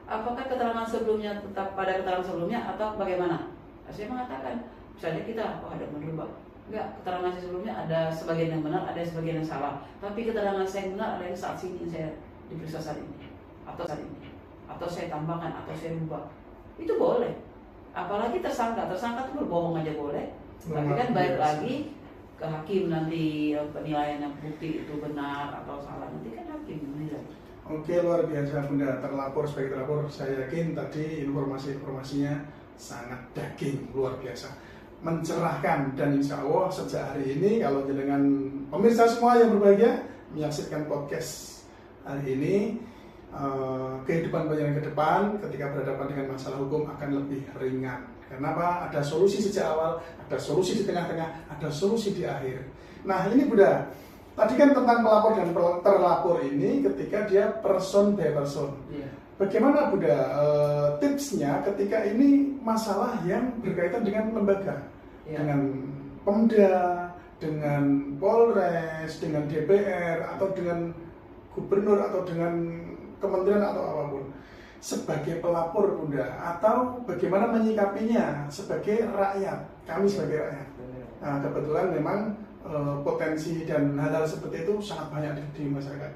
apakah keterangan sebelumnya tetap pada keterangan sebelumnya atau bagaimana? Saya mengatakan, misalnya kita ada merubah. Enggak, keterangan saya sebelumnya ada sebagian yang benar, ada sebagian yang salah. Tapi keterangan saya yang benar ada yang saat sini saya diperiksa saat ini, atau saya tambahkan, atau saya rubah. Itu boleh. Apalagi tersangka itu berbohong aja boleh. Tapi kan balik lagi ke hakim nanti penilaian yang bukti itu benar atau salah, nanti kan hakim menilai. Oke, luar biasa Bunda, terlapor sebagai terlapor, saya yakin tadi informasinya sangat daging, luar biasa, mencerahkan, dan insya Allah sejak hari ini kalau dengan pemirsa semua yang berbahagia menyaksikan podcast hari ini, kehidupan penyiaran ke depan ketika berhadapan dengan masalah hukum akan lebih ringan. Kenapa? Ada solusi sejak awal, ada solusi di tengah-tengah, ada solusi di akhir. Nah ini Bunda, tadi kan tentang pelapor dan terlapor ini ketika dia person by person. bagaimana Bunda tipsnya ketika ini masalah yang berkaitan dengan lembaga, dengan Pemda, dengan Polres, dengan DPR, atau dengan gubernur, atau dengan kementerian atau apapun, sebagai pelapor Bunda, atau bagaimana menyikapinya sebagai rakyat, kami sebagai rakyat. Nah, kebetulan memang potensi dan hal-hal seperti itu sangat banyak di masyarakat.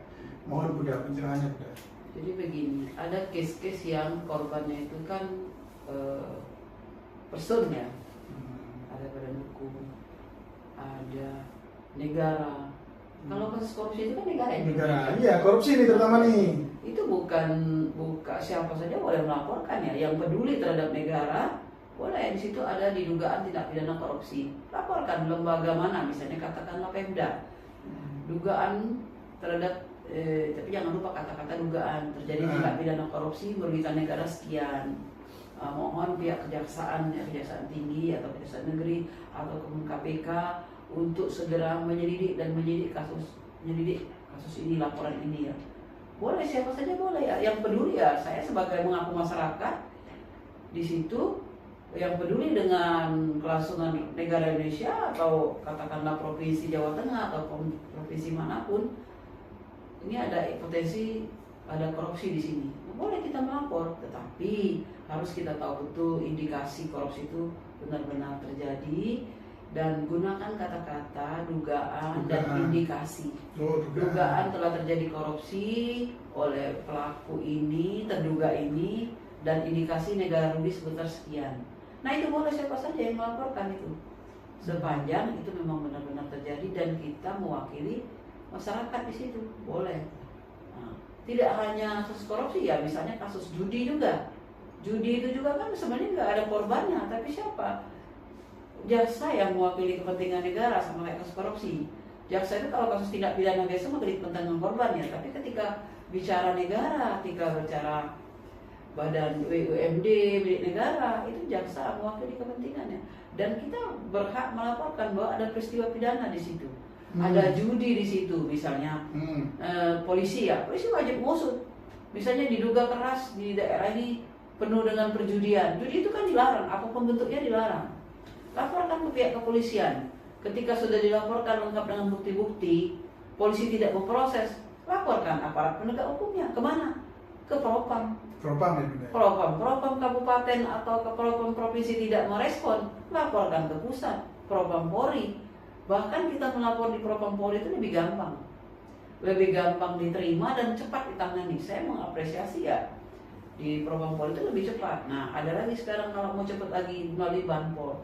Mohon Bunda pencerahannya Bunda. Jadi begini, ada case-case yang korbannya itu kan person ya, ada badan hukum, ada negara. Kalau kasus korupsi itu kan negara yang Iya, korupsi ini terutama nih. Itu bukan siapa saja boleh melaporkan ya. Yang peduli terhadap negara boleh. Di situ ada didugaan tindak pidana korupsi. Laporkan lembaga mana, misalnya katakanlah Pemda. Dugaan terhadap tapi jangan lupa kata-kata dugaan terjadi tindak pidana korupsi merugikan negara sekian. Mohon pihak kejaksaan tinggi atau kejaksaan negeri atau KPK untuk segera menyelidik kasus ini, laporan ini ya. Boleh, siapa saja boleh ya. Yang peduli ya, saya sebagai mengaku masyarakat di situ yang peduli dengan kelangsungan negara Indonesia atau katakanlah provinsi Jawa Tengah atau provinsi manapun, ini ada potensi ada korupsi di sini. Boleh kita melapor, tetapi harus kita tahu betul indikasi korupsi itu benar-benar terjadi. Dan gunakan kata-kata dugaan dan indikasi. Dugaan telah terjadi korupsi oleh pelaku ini, terduga ini, dan indikasi negara rugi sebesar sekian. Nah itu boleh siapa saja yang melaporkan itu, sepanjang itu memang benar-benar terjadi dan kita mewakili masyarakat di situ, boleh. Nah, tidak hanya kasus korupsi ya, misalnya kasus judi juga. Judi itu juga kan sebenarnya nggak ada korbannya, tapi siapa? Jaksa yang mewakili kepentingan negara sama kayak kasus korupsi. Jaksa itu kalau kasus tindak pidana biasa mewakili kepentingan korbannya, tapi ketika bicara negara, ketika bicara badan BUMD milik negara, itu jaksa mewakili kepentingannya. Dan kita berhak melaporkan bahwa ada peristiwa pidana di situ, ada judi di situ, misalnya polisi wajib mengusut. Misalnya diduga keras di daerah ini penuh dengan perjudian, judi itu kan dilarang, apapun bentuknya dilarang. Laporkan ke pihak kepolisian. Ketika sudah dilaporkan lengkap dengan bukti-bukti, polisi tidak memproses, laporkan aparat penegak hukumnya. Kemana? Ke Propam. Propam kabupaten atau ke Propam provinsi tidak merespon, laporkan ke pusat, Propam Polri. Bahkan kita melapor di Propam Polri itu lebih gampang diterima dan cepat ditangani. Saya mengapresiasi ya, di Propam Polri itu lebih cepat. Nah, ada lagi sekarang kalau mau cepat lagi melalui Banpol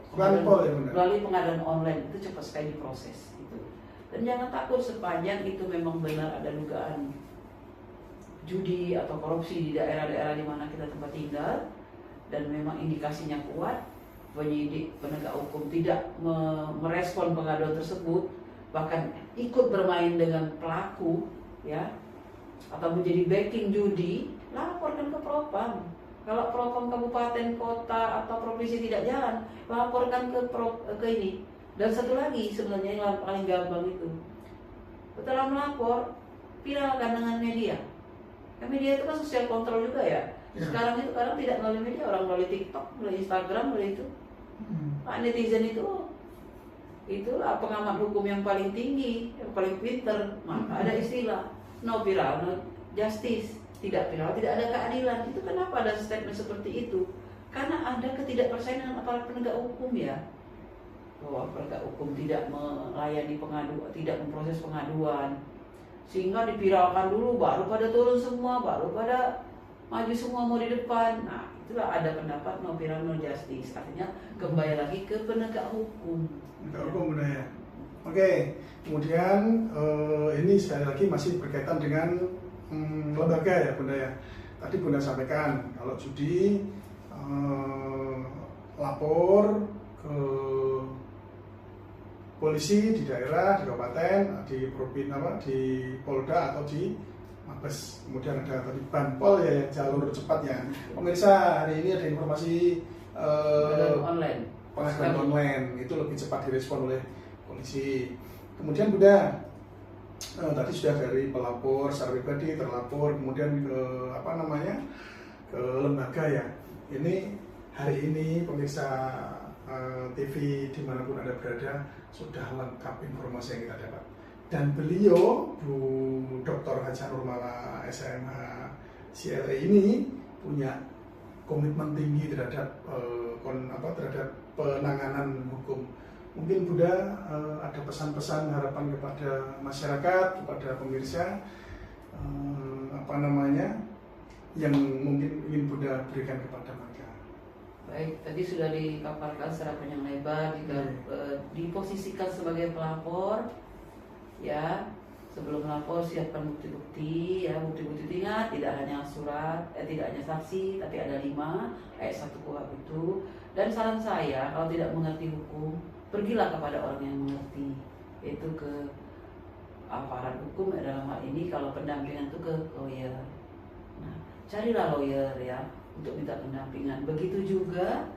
ya, melalui pengadaan online itu cepat sekali diproses gitu. Dan jangan takut sepanjang itu memang benar ada dugaan judi atau korupsi di daerah-daerah di mana kita tempat tinggal dan memang indikasinya kuat, penyidik penegak hukum tidak merespon pengaduan tersebut, bahkan ikut bermain dengan pelaku ya, atau menjadi backing judi, laporkan ke Propam. Kalau Propam kabupaten, kota, atau provinsi tidak jalan, laporkan ke ini. Dan satu lagi sebenarnya yang paling gampang itu, setelah melapor, viralkan dengan media. Ya, media itu kan sosial kontrol juga ya. Sekarang itu kadang tidak melalui media, orang melalui TikTok, melalui Instagram, melalui itu. Pak netizen itulah pengamat hukum yang paling tinggi, yang paling pinter. Maka ada istilah no viral, no justice. Tidak viral, tidak ada keadilan. Itu kenapa ada statement seperti itu? Karena ada ketidakpercayaan aparat penegak hukum ya, bahwa penegak hukum tidak melayani pengaduan, tidak memproses pengaduan, sehingga diviralkan dulu, baru pada turun semua, baru pada maju semua mau di depan. Nah, itulah ada pendapat no viral no justice. Artinya kembali lagi ke penegak hukum. Penegak hukum benar ya. Oke, kemudian ini sekali lagi masih berkaitan dengan lembaga ya Bunda ya. Tadi Bunda sampaikan kalau judi lapor ke polisi di daerah, di kabupaten, di provinsi, di Polda atau di Mabes. Kemudian ada tadi Banpol ya, jalur cepat ya. Pemirsa, hari ini ada informasi pengaduan online itu lebih cepat direspon oleh polisi. Kemudian Bunda, tadi sudah dari pelapor secara pribadi, terlapor, kemudian ke ke lembaga ya. Ini hari ini pemirsa TV dimanapun Anda berada sudah lengkap informasi yang kita dapat. Dan beliau Bu Dr. Hadjah Nurmala SMH CLE ini punya komitmen tinggi terhadap terhadap penanganan hukum. Mungkin Bunda ada pesan-pesan harapan kepada masyarakat, kepada pemirsa yang mungkin ingin Bunda berikan kepada mereka. Baik, tadi sudah dipaparkan secara panjang lebar, jika diposisikan sebagai pelapor, ya sebelum melapor siapkan bukti-bukti, ya bukti-bukti ingat tidak hanya surat, tidak hanya saksi, tapi ada 5 ayat 1 KUHP itu. Dan saran saya kalau tidak mengerti hukum, pergilah kepada orang yang mengerti, yaitu ke aparat hukum dalam hal ini. Kalau pendampingan itu ke lawyer. Nah, carilah lawyer ya untuk minta pendampingan. Begitu juga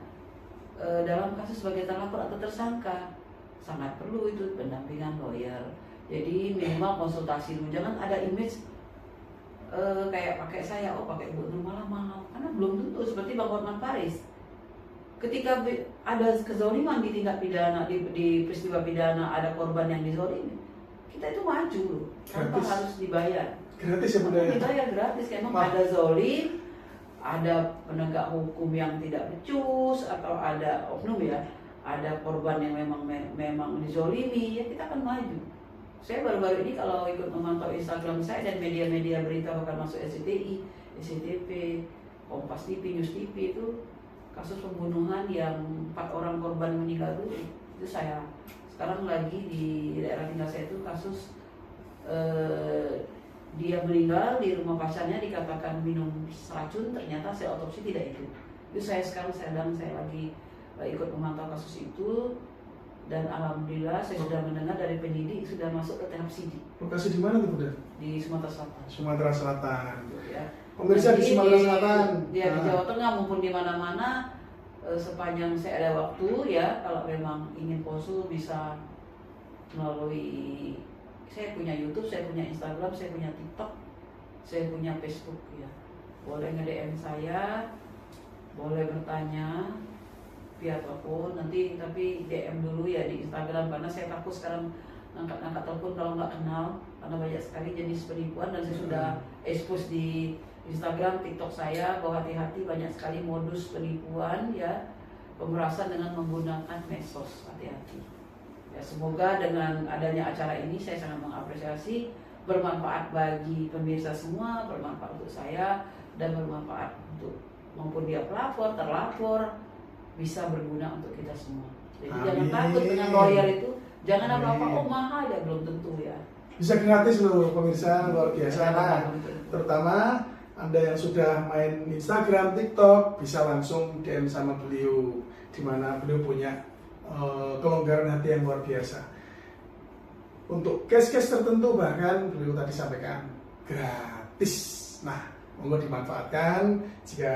dalam kasus sebagai terlapor atau tersangka, sangat perlu itu pendampingan lawyer. Jadi minimal konsultasi dulu, jangan ada image kayak pakai saya, pakai Bu Nurmala mahal, karena belum tentu. Seperti Bang Hotman Paris, ketika ada kezaliman di tindak pidana, di peristiwa pidana ada korban yang dizalimi, kita itu maju loh, tanpa harus dibayar. Gratis ya Bunda ya? Dibayar gratis, memang ada zalim, ada penegak hukum yang tidak becus, atau ada oknum ya, ada korban yang memang dizalimi, ya kita akan maju. Saya baru-baru ini kalau ikut memantau Instagram saya dan media-media berita bahkan masuk SCTI, SCTV, Kompas TV, News TV, itu kasus pembunuhan yang 4 orang korban meninggal itu saya. Sekarang lagi di daerah tinggal saya itu kasus dia meninggal di rumah pacarnya dikatakan minum racun, ternyata saya otopsi tidak itu. Itu saya lagi ikut memantau kasus itu. Dan alhamdulillah saya sudah mendengar dari penyidik sudah masuk ke tahap sidik. Lokasi di mana tuh Bunda? Di Sumatera Selatan. Sumatera Selatan. Ya. Pemirsa di Sumatera Selatan. Di Jawa Tengah maupun di mana-mana, sepanjang saya ada waktu ya, kalau memang ingin konsul bisa melalui, saya punya YouTube, saya punya Instagram, saya punya TikTok, saya punya Facebook ya. Boleh nge-DM saya, boleh bertanya via telepon nanti, tapi DM dulu ya di Instagram, karena saya takut sekarang angkat telepon kalau nggak kenal, karena banyak sekali jenis penipuan. Dan saya sudah expose di Instagram, TikTok saya bahwa hati-hati, banyak sekali modus penipuan ya, pemerasan dengan menggunakan medsos, hati-hati ya. Semoga dengan adanya acara ini saya sangat mengapresiasi, bermanfaat bagi pemirsa semua, bermanfaat untuk saya, dan bermanfaat untuk maupun dia pelapor, terlapor, bisa berguna untuk kita semua. Jadi jangan takut dengan lawyer itu, jangan apa-apa, mahal ya, belum tentu ya. Bisa gratis loh pemirsa, luar biasa. Nah, terutama Anda yang sudah main Instagram, TikTok, bisa langsung DM sama beliau, di mana beliau punya kelonggaran hati yang luar biasa. Untuk case-case tertentu bahkan beliau tadi sampaikan gratis. Nah, monggo dimanfaatkan jika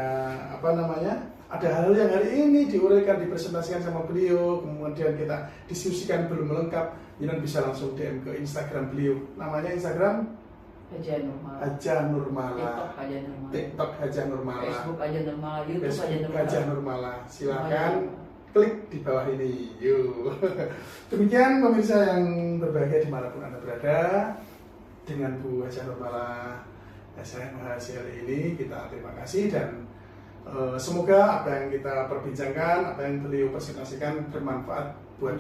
ada hal yang hari ini diuraikan, dipresentasikan sama beliau, kemudian kita diskusikan belum lengkap, jangan bisa langsung DM ke Instagram beliau. Namanya Instagram Hadjah Nurmala, TikTok Hadjah Nurmala, Facebook Hadjah Nurmala, YouTube Hadjah Nurmala. Silakan klik di bawah ini. Yuk. Demikian pemirsa yang berbahagia dimanapun Anda berada, dengan Bu Hadjah Nurmala SMH CLE ini kita terima kasih, dan semoga apa yang kita perbincangkan, apa yang beliau presentasikan bermanfaat buat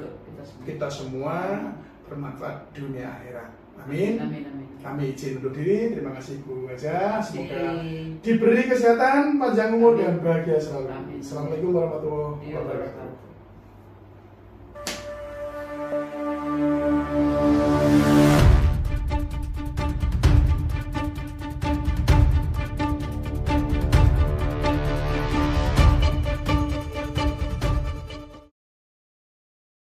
kita semua, bermanfaat dunia akhirat. Amin. Amin, amin. Kami izin undur diri. Terima kasih Bu Hadjah. Semoga diberi kesehatan, panjang umur, dan bahagia selalu. Assalamualaikum warahmatullahi wabarakatuh.